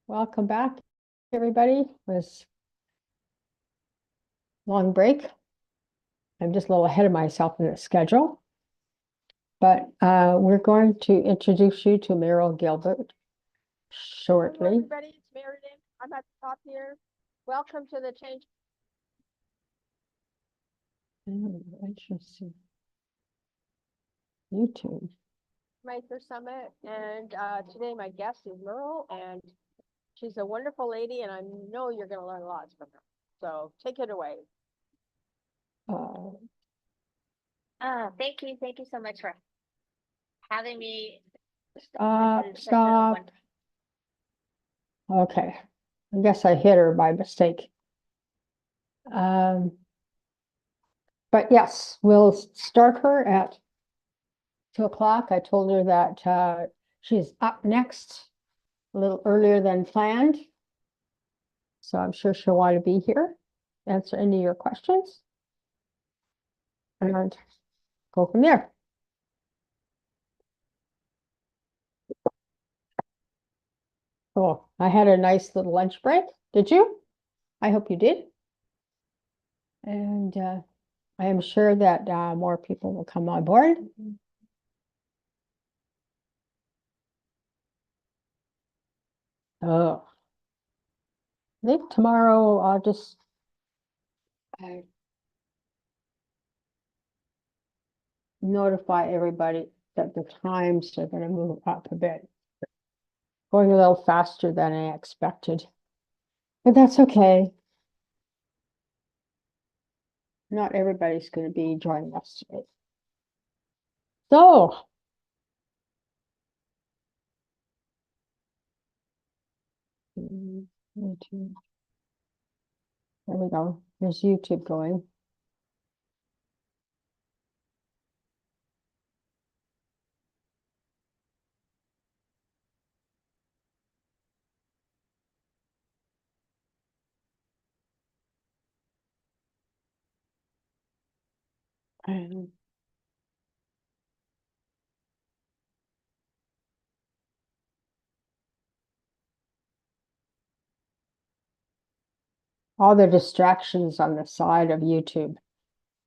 Welcome back, everybody. It was a long break. I'm just a little ahead of myself in the schedule. But we're going to introduce you to Meryl Gilbert Hello, shortly. everybody, it's Meriden. I'm at the top here. Welcome to the Change. Interesting. YouTube. Maker Summit, and today my guest is Merle, and she's a wonderful lady, and I know you're going to learn lots from her. So take it away. Uh, Thank you. Thank you so much for having me. stop, This is such a stop. wonderful- Okay. I guess I hit her by mistake. But yes, we'll start her at 2 o'clock. I told her that she's up next a little earlier than planned. So I'm sure she'll want to be here, answer any of your questions, and go from there. Cool. I had a nice little lunch break. Did you? I hope you did. And I am sure that more people will come on board. Oh, I think tomorrow I'll just notify everybody that the times are going to move up a bit. Going a little faster than I expected, but that's okay. Not everybody's going to be joining us today. So, YouTube. There we go. There's YouTube going. And all the distractions on the side of YouTube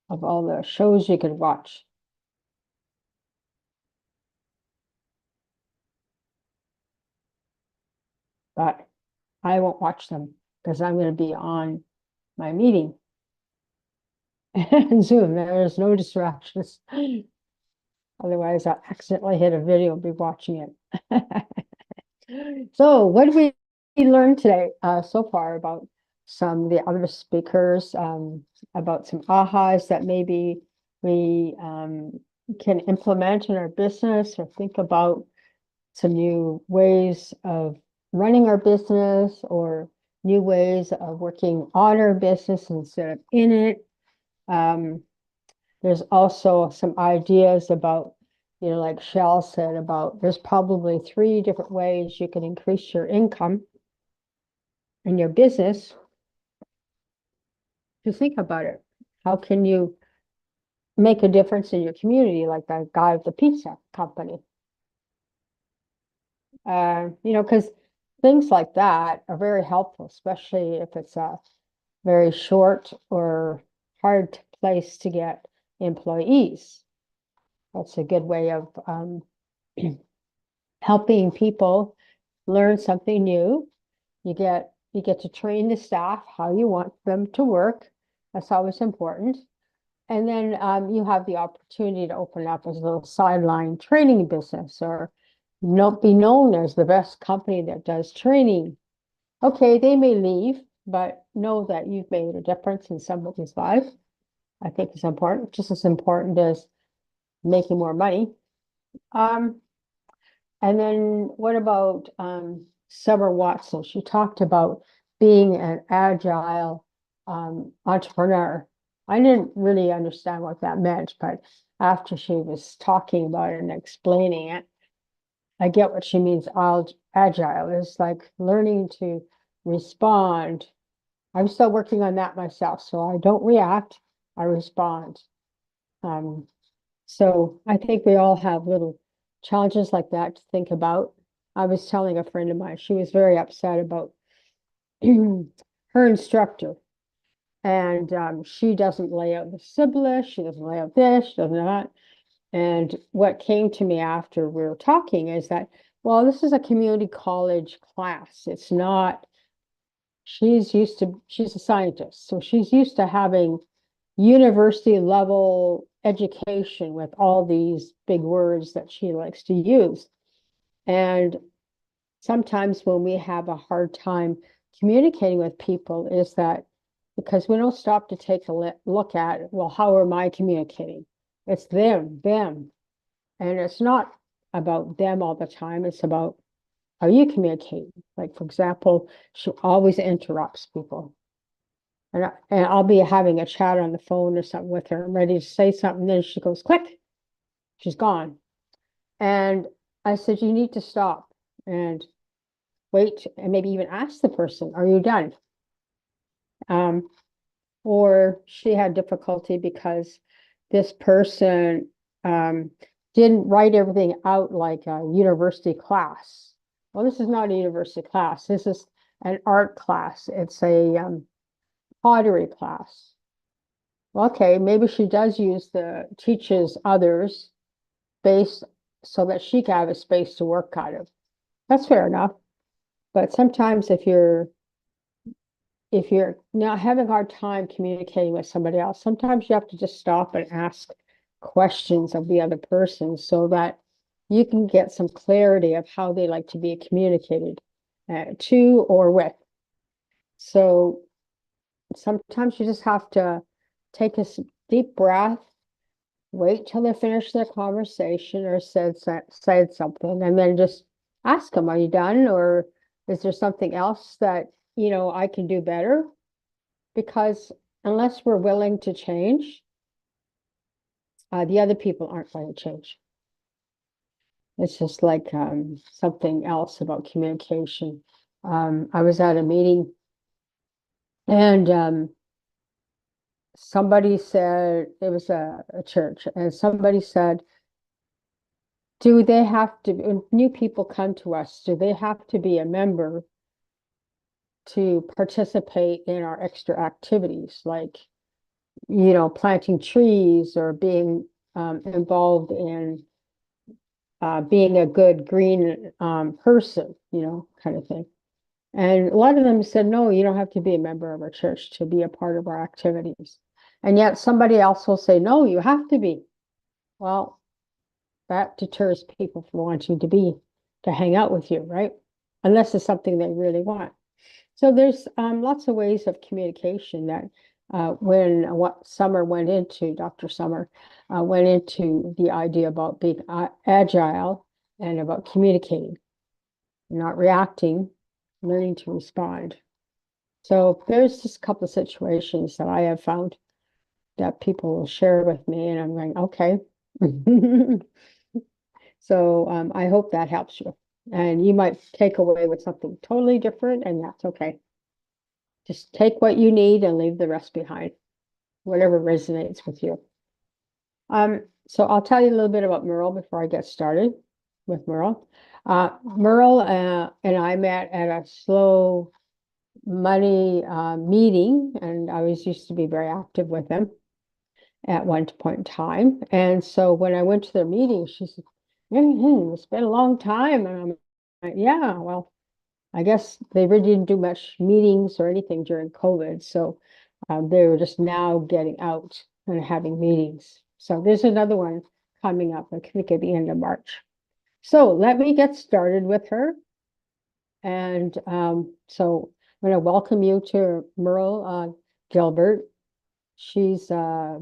of all the shows you could watch. But I won't watch them because I'm going to be on my meeting. Zoom, there's no distractions. Otherwise, I'll accidentally hit a video and be watching it. So, what did we learn today so far about some of the other speakers, about some ahas that maybe we can implement in our business or think about some new ways of running our business or new ways of working on our business instead of in it. There's also some ideas about, like Shell said, about there's probably 3 different ways you can increase your income in your business. To think about it, how can you make a difference in your community, like the guy with the pizza company? Because things like that are very helpful, especially if it's a very short or hard place to get employees. That's a good way of helping people learn something new. You get to train the staff how you want them to work. That's always important. And then you have the opportunity to open up as a little sideline training business or be known as the best company that does training. Okay, they may leave, but know that you've made a difference in somebody's life. I think it's important, just as important as making more money. And then what about Summer Watson? She talked about being an agile entrepreneur. I didn't really understand what that meant, but after she was talking about it and explaining it, I get what she means. Agile is like learning to respond. I'm still working on that myself, so I don't react, I respond. So I think we all have little challenges like that to think about. I was telling a friend of mine, she was very upset about her instructor. And she doesn't lay out the syllabus, she doesn't lay out this, she doesn't that. And what came to me after we were talking is that, well, this is a community college class. It's not, she's a scientist, so she's used to having university level education with all these big words that she likes to use. And sometimes when we have a hard time communicating with people is that because we don't stop to take a look at, well, how am I communicating? It's them. And it's not about them all the time. It's about, are you communicating? Like, for example, she always interrupts people. And I'll be having a chat on the phone or something with her. I'm ready to say something. Then she goes, click, she's gone. And I said, you need to stop and wait and maybe even ask the person, are you done? Or she had difficulty because this person didn't write everything out like a university class. Well, this is not a university class. This is an art class. It's a pottery class. Well, okay, maybe she does teaches others based so that she can have a space to work out of. That's fair enough. But sometimes if you're not having a hard time communicating with somebody else, sometimes you have to just stop and ask questions of the other person so that you can get some clarity of how they like to be communicated to or with. So sometimes you just have to take a deep breath, wait till they finish their conversation or said something, and then just ask them, are you done? Or is there something else that, I can do better? Because unless we're willing to change, the other people aren't going to change. It's just like something else about communication. I was at a meeting and somebody said, it was a church, and somebody said, do they have to, when new people come to us, do they have to be a member to participate in our extra activities, like, planting trees or being involved in being a good green person, kind of thing. And a lot of them said, no, you don't have to be a member of our church to be a part of our activities. And yet somebody else will say, no, you have to be. Well, that deters people from wanting to hang out with you, right? Unless it's something they really want. So there's lots of ways of communication that when what Summer went into, Dr. Summer went into the idea about being agile and about communicating, not reacting, learning to respond. So there's just a couple of situations that I have found that people will share with me, and I'm going, okay. So I hope that helps you. And you might take away with something totally different, and that's okay. Just take what you need and leave the rest behind, whatever resonates with you. So I'll tell you a little bit about Merle before I get started with Merle. Merle and I met at a slow money meeting, and I was used to be very active with them at one point in time. And so when I went to their meeting, she said, it's been a long time. And I'm like, yeah, well, I guess they really didn't do much meetings or anything during COVID. So they were just now getting out and having meetings. So there's another one coming up, I think at the end of March. So let me get started with her. And so I'm going to welcome you to Merle Gilbert. She's, I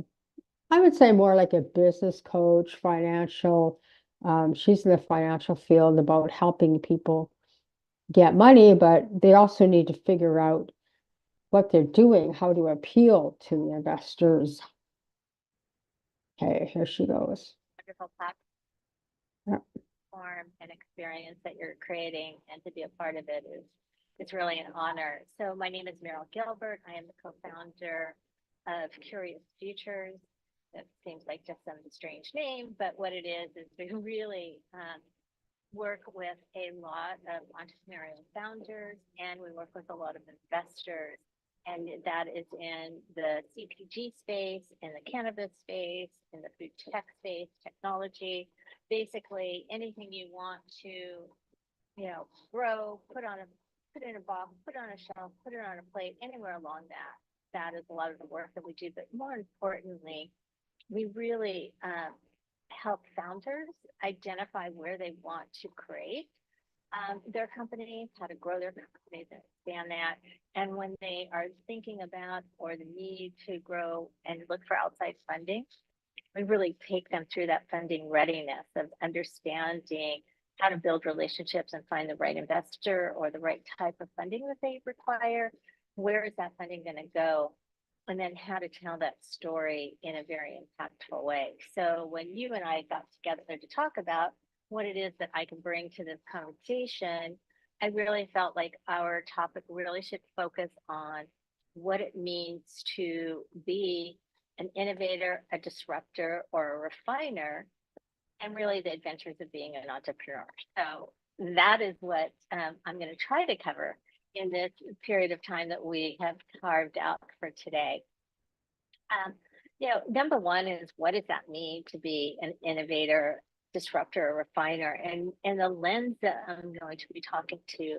would say, more like a business coach, financial. She's in the financial field about helping people get money, but they also need to figure out what they're doing, how to appeal to the investors. Okay, here she goes. Wonderful Yeah. platform and experience that you're creating, and to be a part of it is it's really an honor. So my name is Meryl Gilbert. I am the co-founder of Curious Futures. That seems like just some strange name, but what it is we really work with a lot of entrepreneurial founders, and we work with a lot of investors. And that is in the CPG space, in the cannabis space, in the food tech space, technology, basically anything you want to, grow, put in a box, put on a shelf, put it on a plate, anywhere along that. That is a lot of the work that we do. But more importantly, we really help founders identify where they want to create their companies, how to grow their companies and expand that. And when they are thinking about or the need to grow and look for outside funding, we really take them through that funding readiness of understanding how to build relationships and find the right investor or the right type of funding that they require. Where is that funding going to go? And then how to tell that story in a very impactful way. So when you and I got together to talk about what it is that I can bring to this conversation, I really felt like our topic really should focus on what it means to be an innovator, a disruptor, or a refiner, and really the adventures of being an entrepreneur. So that is what I'm going to try to cover in this period of time that we have carved out for today. Number one is, what does that mean to be an innovator, disruptor, or refiner? And the lens that I'm going to be talking to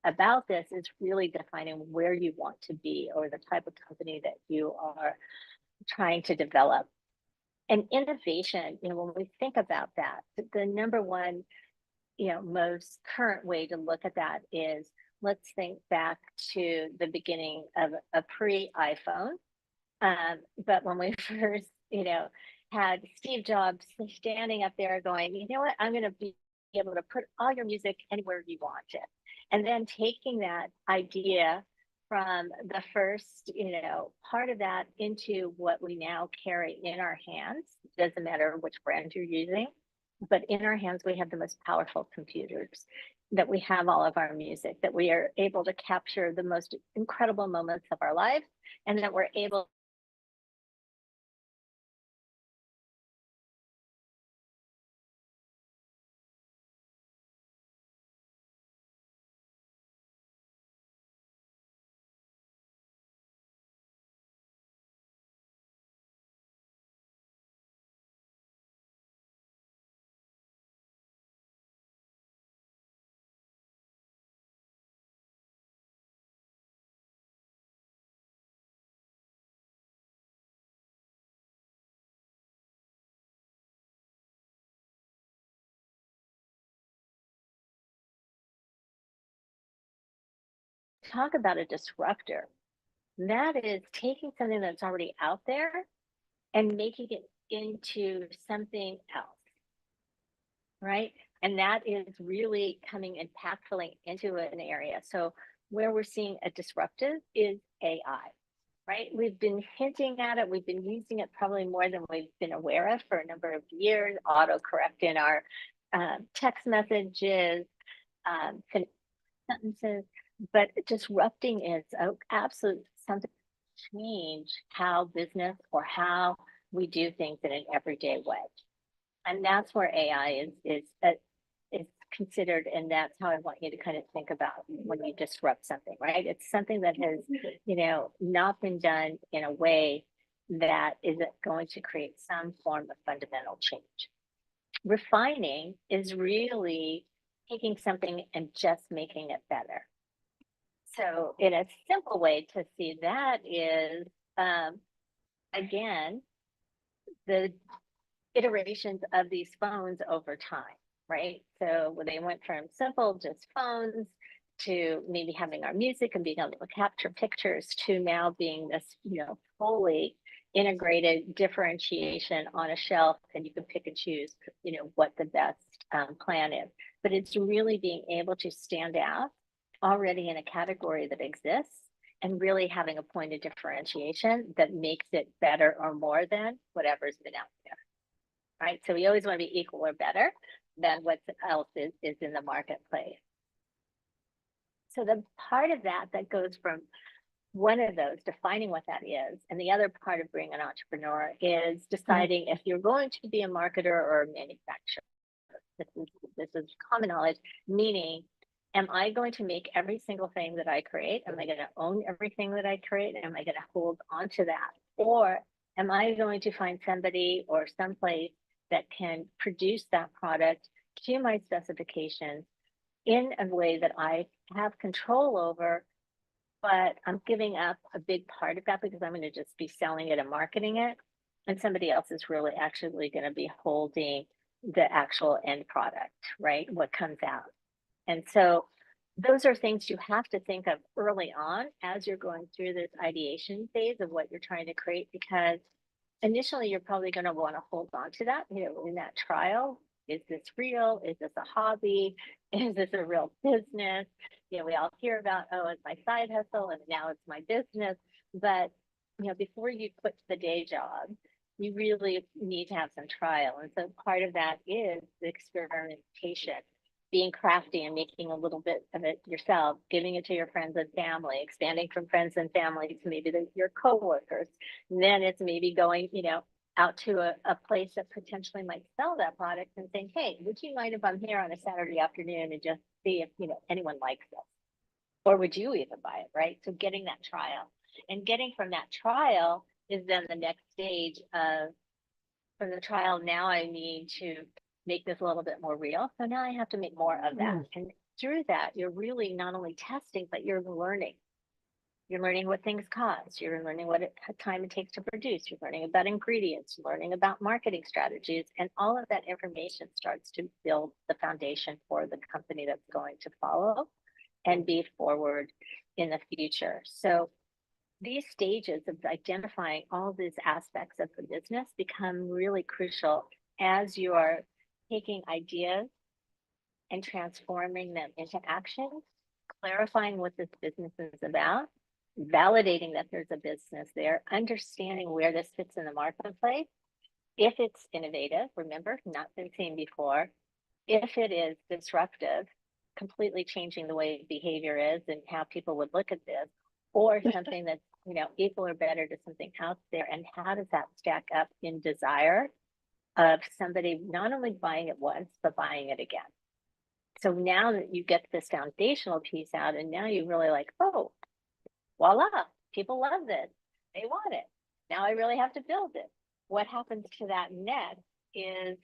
about this is really defining where you want to be or the type of company that you are trying to develop. And innovation, when we think about that, the number one, most current way to look at that is, let's think back to the beginning of a pre-iPhone. But when we first, had Steve Jobs standing up there going, you know what, I'm going to be able to put all your music anywhere you want it. And then taking that idea from the first, part of that into what we now carry in our hands. It doesn't matter which brand you're using, but in our hands, we have the most powerful computers, that we have all of our music, that we are able to capture the most incredible moments of our life, and that we're able talk about a disruptor. That is taking something that's already out there and making it into something else, right? And that is really coming impactfully into an area. So where we're seeing a disruptive is AI, right? We've been hinting at it. We've been using it probably more than we've been aware of for a number of years. Autocorrect in our text messages, sentences, but disrupting is absolute something to change how business or how we do things in an everyday way. And that's where AI is considered, and that's how I want you to kind of think about when you disrupt something, right? It's something that has, not been done in a way that is going to create some form of fundamental change. Refining is really taking something and just making it better. So in a simple way to see that is, again, the iterations of these phones over time, right? So when they went from simple, just phones, to maybe having our music and being able to capture pictures, to now being this, fully integrated differentiation on a shelf, and you can pick and choose, what the best plan is. But it's really being able to stand out already in a category that exists and really having a point of differentiation that makes it better or more than whatever's been out there. Right? So we always want to be equal or better than what else is in the marketplace. So the part of that goes from one of those, defining what that is, and the other part of being an entrepreneur is deciding if you're going to be a marketer or a manufacturer. This is common knowledge, meaning, am I going to make every single thing that I create? Am I going to own everything that I create? Am I going to hold on to that? Or am I going to find somebody or someplace that can produce that product to my specifications in a way that I have control over, but I'm giving up a big part of that because I'm going to just be selling it and marketing it. And somebody else is really actually going to be holding the actual end product, right? What comes out. And so those are things you have to think of early on as you're going through this ideation phase of what you're trying to create, because initially you're probably going to want to hold on to that, in that trial. Is this real? Is this a hobby? Is this a real business? We all hear about, oh, it's my side hustle and now it's my business. But, before you quit the day job, you really need to have some trial. And so part of that is the experimentation, being crafty and making a little bit of it yourself, giving it to your friends and family, expanding from friends and family to maybe your coworkers. And then it's maybe going, out to a place that potentially might sell that product and saying, hey, would you mind if I'm here on a Saturday afternoon and just see if, anyone likes this? Or would you even buy it, right? So getting that trial, and getting from that trial is then the next stage of, from the trial, now I need to make this a little bit more real. So now I have to make more of that. And through that, you're really not only testing, but you're learning. You're learning what things cost. You're learning what time it takes to produce. You're learning about ingredients, learning about marketing strategies, and all of that information starts to build the foundation for the company that's going to follow and be forward in the future. So these stages of identifying all these aspects of the business become really crucial as you are taking ideas and transforming them into action, clarifying what this business is about, validating that there's a business there, understanding where this fits in the marketplace. If it's innovative, remember, not been seen before. If it is disruptive, completely changing the way behavior is and how people would look at this, or something that's, equal or better to something out there. And how does that stack up in desire of somebody not only buying it once, but buying it again? So now that you get this foundational piece out, and now you really like, oh, voila, people love this. They want it. Now I really have to build it. What happens to that next is,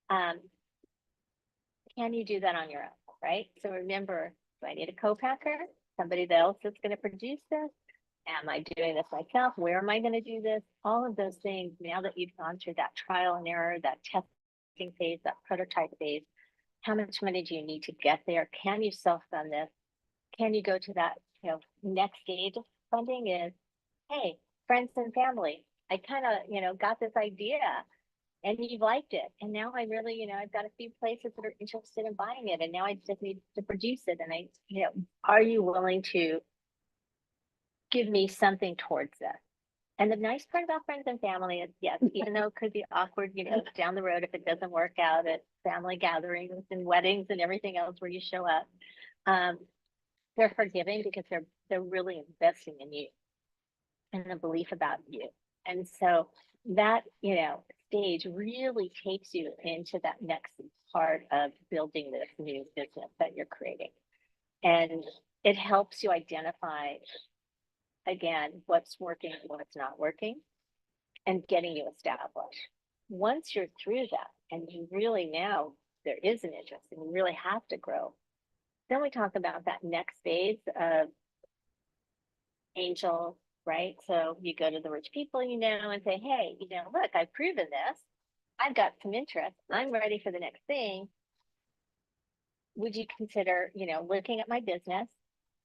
can you do that on your own, right? So remember, do I need a co-packer? Somebody else that's going to produce this? Am I doing this myself? Where am I going to do this? All of those things, now that you've gone through that trial and error, that testing phase, that prototype phase, how much money do you need to get there? Can you self-fund this? Can you go to that, next stage of funding is, hey, friends and family, I kind of, got this idea and you've liked it. And now I really, I've got a few places that are interested in buying it. And now I just need to produce it. And are you willing to give me something towards this? And the nice part about friends and family is, yes, even though it could be awkward, down the road if it doesn't work out at family gatherings and weddings and everything else where you show up, they're forgiving because they're really investing in you and the belief about you. And so that, stage really takes you into that next part of building this new business that you're creating. And it helps you identify, again, what's working and what's not working, and getting you established. Once you're through that and you really now there is an interest and you really have to grow, then we talk about that next phase of angel, right? So you go to the rich people, and say, hey, look, I've proven this. I've got some interest. I'm ready for the next thing. Would you consider, looking at my business,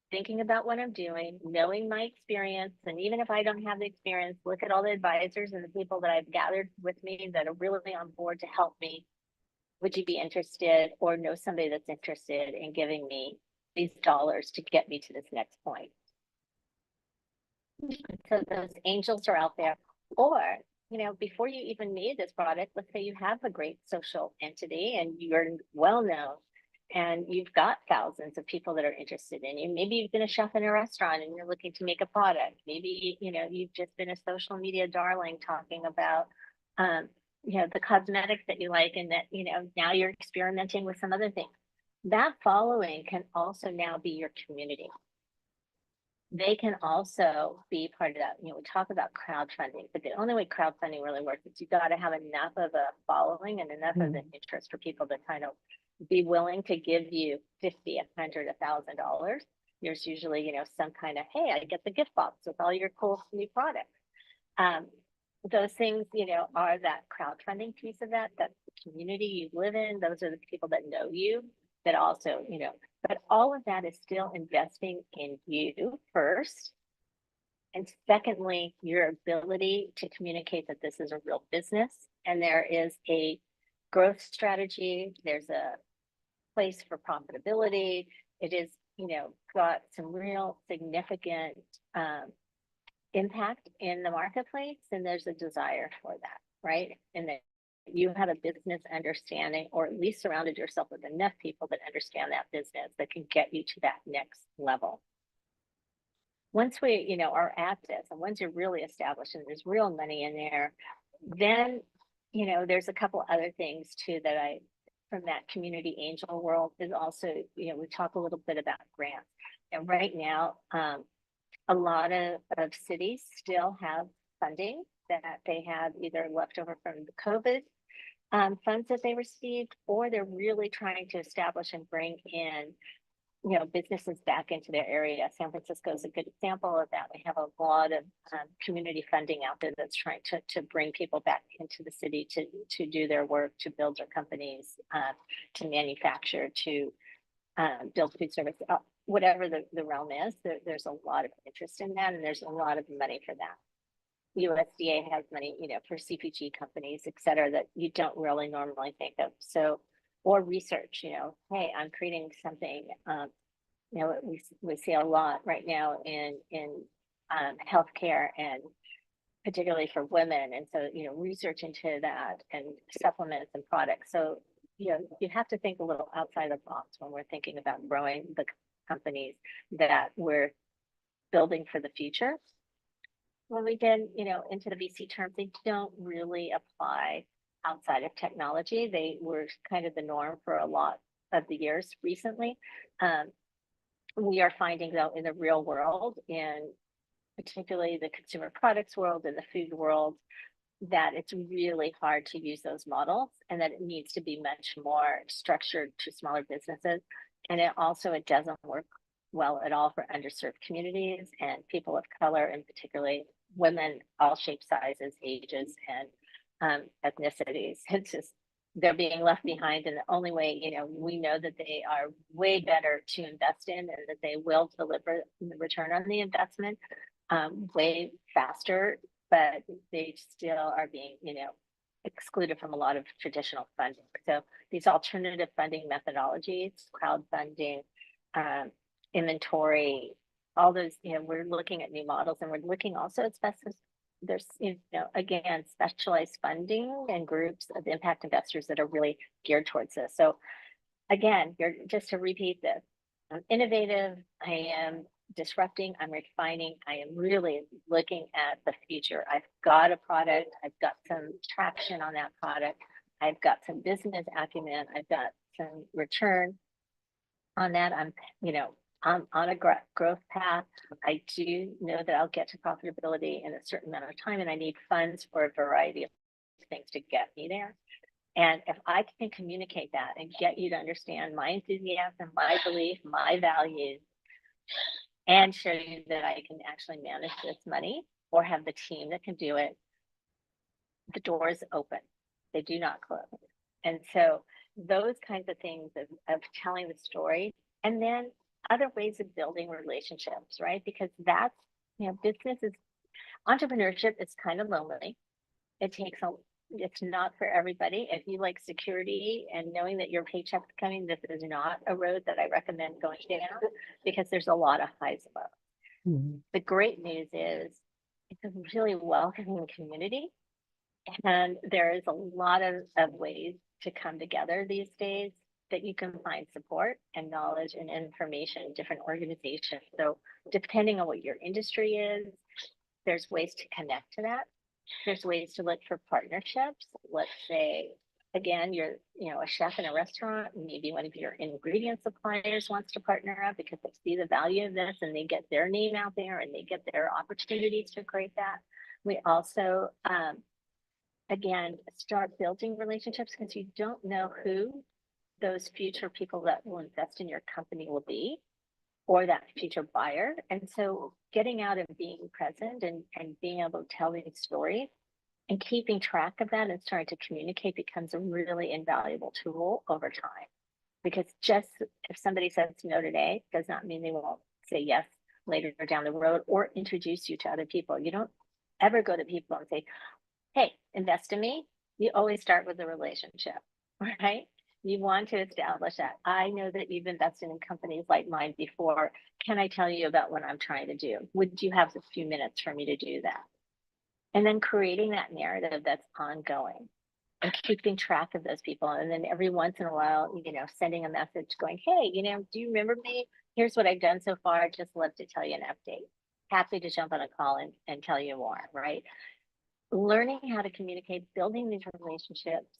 thinking about what I'm doing, knowing my experience, and even if I don't have the experience, look at all the advisors and the people that I've gathered with me that are really on board to help me. Would you be interested, or know somebody that's interested in giving me these dollars to get me to this next point? So those angels are out there. Or, before you even made this product, let's say you have a great social entity and you're well known and you've got thousands of people that are interested in you. Maybe you've been a chef in a restaurant and you're looking to make a product. Maybe, you've just been a social media darling talking about the cosmetics that you like, and that, now you're experimenting with some other things. That following can also now be your community. They can also be part of that. We talk about crowdfunding, but the only way crowdfunding really works is you got to have enough of a following and enough of an interest for people to kind of be willing to give you 50, 100, $1,000. There's usually, some kind of, hey, I get the gift box with all your cool new products. Those things, are that crowdfunding piece of that, that's the community you live in. Those are the people that know you, that also, but all of that is still investing in you first. And secondly, your ability to communicate that this is a real business and there is a growth strategy. There's a place for profitability. It is, got some real significant impact in the marketplace, and there's a desire for that, right? And that you have a business understanding, or at least surrounded yourself with enough people that understand that business that can get you to that next level. Once we, are at this, and once you're really established and there's real money in there, then, there's a couple other things too that from that community angel world is also, we talk a little bit about grants. And right now, a lot of cities still have funding that they had either left over from the COVID funds that they received, or they're really trying to establish and bring in, businesses back into their area. San Francisco is a good example of that. We have a lot of community funding out there that's trying to bring people back into the city to do their work, to build their companies, to manufacture, to build food service, whatever the realm is. There's a lot of interest in that, and there's a lot of money for that. USDA has money, for CPG companies, et cetera, that you don't really normally think of. So, or research, hey, I'm creating something, we see a lot right now in healthcare, and particularly for women. And so, research into that and supplements and products. So, you have to think a little outside the box when we're thinking about growing the companies that we're building for the future. When we get, into the VC terms, they don't really apply outside of technology. They were kind of the norm for a lot of the years recently. We are finding, though, in the real world, in particularly the consumer products world and the food world, that it's really hard to use those models, and that it needs to be much more structured to smaller businesses. And it doesn't work well at all for underserved communities and people of color, and particularly women, all shapes, sizes, ages, and ethnicities. It's just, they're being left behind. And the only way, we know that they are way better to invest in, and that they will deliver the return on the investment way faster, but they still are being, excluded from a lot of traditional funding. So these alternative funding methodologies, crowdfunding, inventory, all those, we're looking at new models, and we're looking also at there's, again, specialized funding and groups of impact investors that are really geared towards this. So again, just to repeat this, I'm innovative, I am disrupting, I'm refining, I am really looking at the future. I've got a product, I've got some traction on that product, I've got some business acumen, I've got some return on that. I'm on a growth path. I do know that I'll get to profitability in a certain amount of time, and I need funds for a variety of things to get me there. And if I can communicate that and get you to understand my enthusiasm, my belief, my values, and show you that I can actually manage this money, or have the team that can do it, the doors open. They do not close. And so those kinds of things of telling the story, and then other ways of building relationships, right? Because that's, business is, entrepreneurship is kind of lonely. It's not for everybody. If you like security and knowing that your paycheck's coming, this is not a road that I recommend going down, because there's a lot of highs and lows. The great news is it's a really welcoming community, and there is a lot of ways to come together these days that you can find support and knowledge and information in different organizations. So depending on what your industry is, there's ways to connect to that. There's ways to look for partnerships. Let's say, again, you're, a chef in a restaurant, maybe one of your ingredient suppliers wants to partner up because they see the value of this and they get their name out there and they get their opportunities to create that. We also, again, start building relationships because you don't know who those future people that will invest in your company will be, or that future buyer. And so getting out and being present and being able to tell these stories and keeping track of that and starting to communicate becomes a really invaluable tool over time. Because just if somebody says no today does not mean they won't say yes later down the road or introduce you to other people. You don't ever go to people and say, hey, invest in me. You always start with a relationship, right? You want to establish that. I know that you've invested in companies like mine before. Can I tell you about what I'm trying to do? Would you have a few minutes for me to do that? And then creating that narrative that's ongoing and keeping track of those people. And then every once in a while, sending a message going, hey, do you remember me? Here's what I've done so far. I'd just love to tell you an update. Happy to jump on a call and tell you more, right? Learning how to communicate, building these relationships,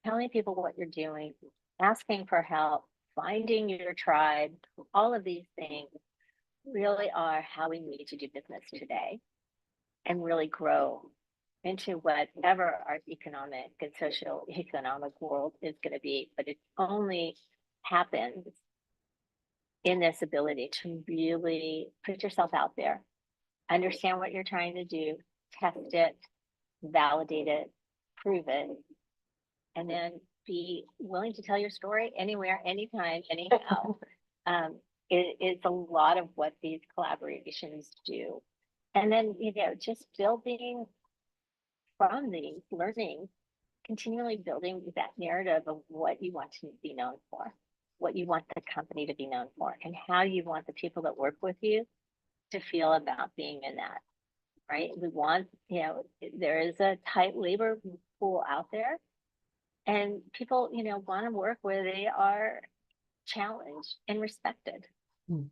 telling people what you're doing, asking for help, finding your tribe, all of these things really are how we need to do business today and really grow into whatever our economic and social economic world is going to be. But it only happens in this ability to really put yourself out there, understand what you're trying to do, test it, validate it, prove it, and then be willing to tell your story anywhere, anytime, anyhow. It's a lot of what these collaborations do. And then, just building from these learning, continually building that narrative of what you want to be known for, what you want the company to be known for, and how you want the people that work with you to feel about being in that, right? We want, there is a tight labor pool out there, and people, want to work where they are challenged and respected. Mm.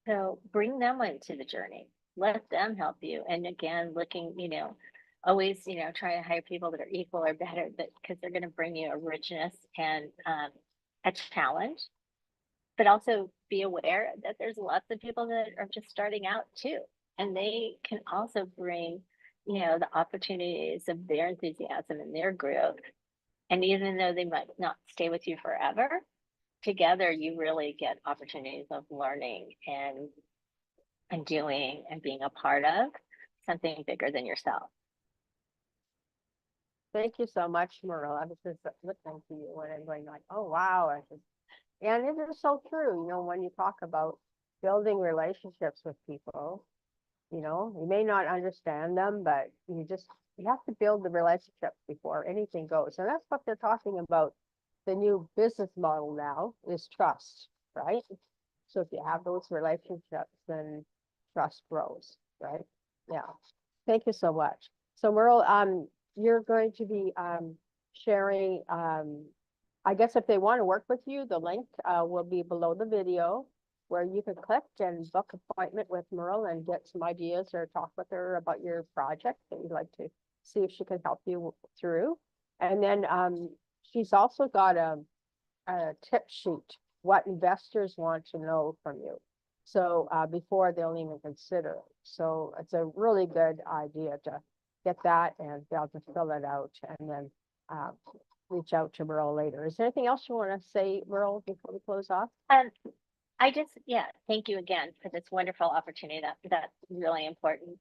So bring them into the journey, let them help you. And again, looking, always, try to hire people that are equal or better, because they're going to bring you a richness and a challenge. But also be aware that there's lots of people that are just starting out too, and they can also bring, the opportunities of their enthusiasm and their growth. And even though they might not stay with you forever, together you really get opportunities of learning and doing and being a part of something bigger than yourself. Thank you so much, Merle. I was just listening to you and I'm going like, oh, wow. And it is so true, when you talk about building relationships with people, you may not understand them, but you have to build the relationships before anything goes. And that's what they're talking about. The new business model now is trust, right? So if you have those relationships, then trust grows, right? Yeah. Thank you so much. So Merle, you're going to be sharing, I guess if they want to work with you, the link will be below the video where you can click and book appointment with Merle and get some ideas or talk with her about your project that you'd like to see if she can help you through. And then she's also got a tip sheet, what investors want to know from you. So before they'll even consider it. So it's a really good idea to get that and be able to fill it out and then reach out to Merle later. Is there anything else you want to say, Merle, before we close off? Thank you again for this wonderful opportunity. That's really important.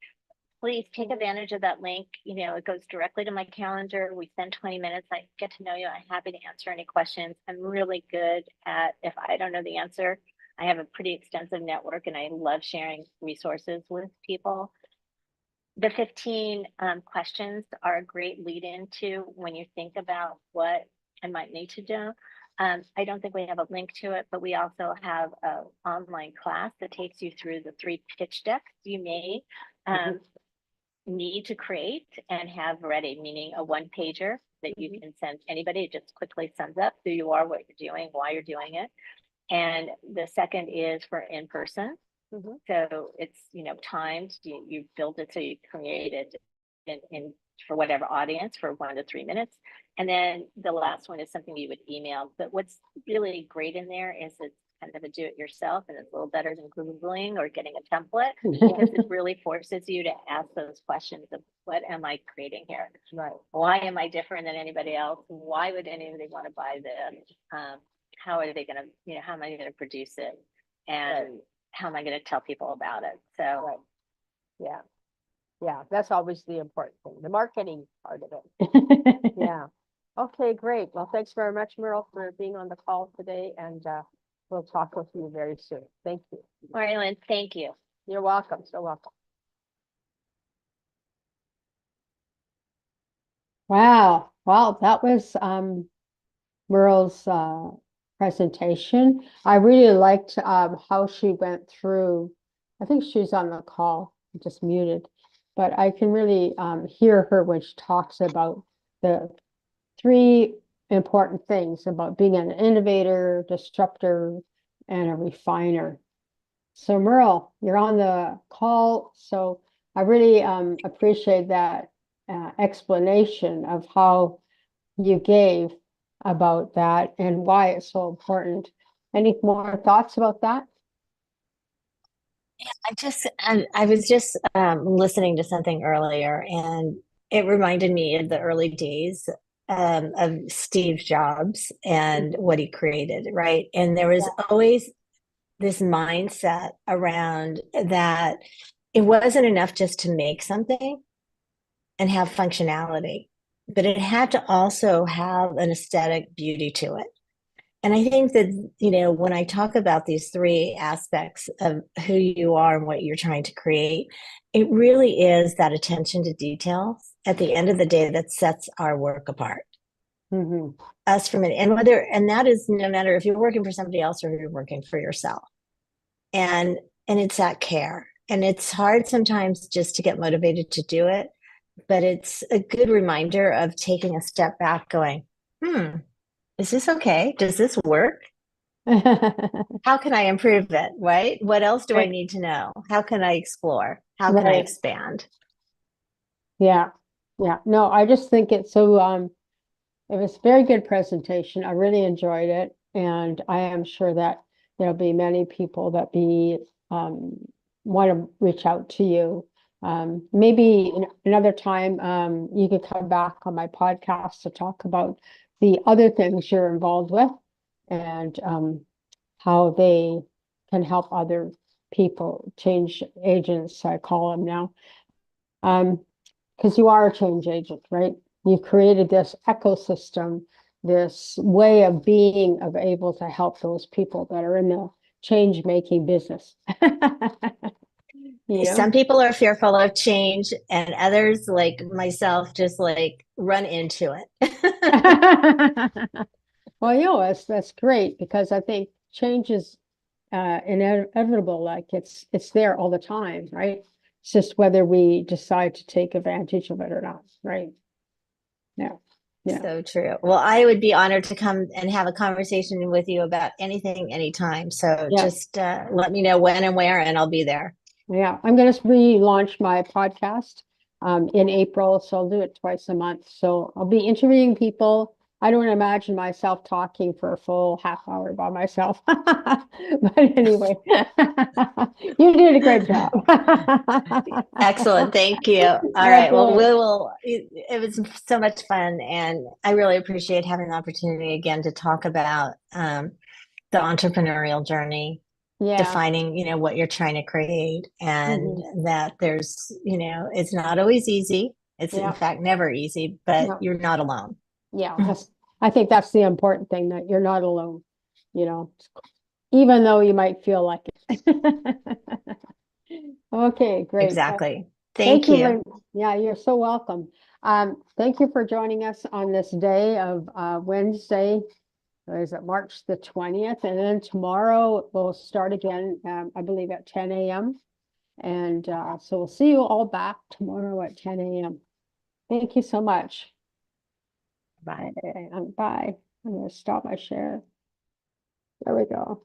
Please take advantage of that link. It goes directly to my calendar. We spend 20 minutes. I get to know you. I'm happy to answer any questions. I'm really good at, if I don't know the answer, I have a pretty extensive network and I love sharing resources with people. The 15 questions are a great lead into when you think about what I might need to do. I don't think we have a link to it, but we also have an online class that takes you through the 3 pitch decks you may need to create and have ready, meaning a 1-pager that you can send anybody. It just quickly sums up who you are, what you're doing, why you're doing it. And the second is for in-person. So it's, timed, you build it, so you create it in for whatever audience for 1 to 3 minutes. And then the last one is something you would email. But what's really great in there is it's kind of a do-it-yourself, and it's a little better than Googling or getting a template, because it really forces you to ask those questions of what am I creating here? Right. Why am I different than anybody else? Why would anybody want to buy this? How are they going to, how am I going to produce it? And how am I going to tell people about it? So, Yeah. Yeah, that's always the important thing, the marketing part of it. Yeah. Okay, great. Well, thanks very much, Merle, for being on the call today, and we'll talk with you very soon. Thank you. Marilyn, thank you. You're welcome. So welcome. Wow. Well, that was Merle's presentation. I really liked how she went through. I think she's on the call, just muted, but I can really hear her when she talks about the three important things about being an innovator, disruptor, and a refiner. So Merle, you're on the call. So I really appreciate that explanation of how you gave about that and why it's so important. Any more thoughts about that? I was just listening to something earlier, and it reminded me of the early days of Steve Jobs and what he created, right? And there was always this mindset around that it wasn't enough just to make something and have functionality, but it had to also have an aesthetic beauty to it. And I think that, when I talk about these three aspects of who you are and what you're trying to create, it really is that attention to detail at the end of the day that sets our work apart. Mm-hmm. Us from it. And that is no matter if you're working for somebody else or you're working for yourself. And it's that care. And it's hard sometimes just to get motivated to do it, but it's a good reminder of taking a step back, going, is this okay? Does this work? How can I improve it? Right? What else do I need to know? How can I explore? How can I expand? Yeah. Yeah. No, I just think it's so it was a very good presentation. I really enjoyed it. And I am sure that there'll be many people that want to reach out to you. Maybe another time you could come back on my podcast to talk about the other things you're involved with and how they can help other people, change agents, I call them now. Because you are a change agent, right? You've created this ecosystem, this way of being of able to help those people that are in the change making business. Some people are fearful of change, and others, like myself, just like run into it. Well, that's great, because I think change is inevitable. Like it's there all the time, right? It's just whether we decide to take advantage of it or not, right? Yeah. Yeah. So true. Well, I would be honored to come and have a conversation with you about anything, anytime. So just let me know when and where, and I'll be there. Yeah, I'm going to relaunch my podcast in April, so I'll do it twice a month. So I'll be interviewing people. I don't imagine myself talking for a full half hour by myself. But anyway, you did a great job. Excellent. Thank you. All right. Well, it was so much fun. And I really appreciate having the opportunity again to talk about the entrepreneurial journey. Defining, what you're trying to create, and that there's, it's not always easy. It's in fact never easy, but you're not alone. Yeah, I think that's the important thing, that you're not alone, even though you might feel like it. Okay, great. Exactly. Thank you. Yeah, you're so welcome. Thank you for joining us on this day of Wednesday. Is it March the 20th? And then tomorrow we'll start again, I believe at 10 a.m. And so we'll see you all back tomorrow at 10 a.m. Thank you so much. Bye. Bye. I'm going to stop my share. There we go.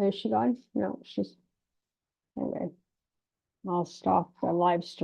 Is she gone? No, she's, anyway, I'll stop the live stream.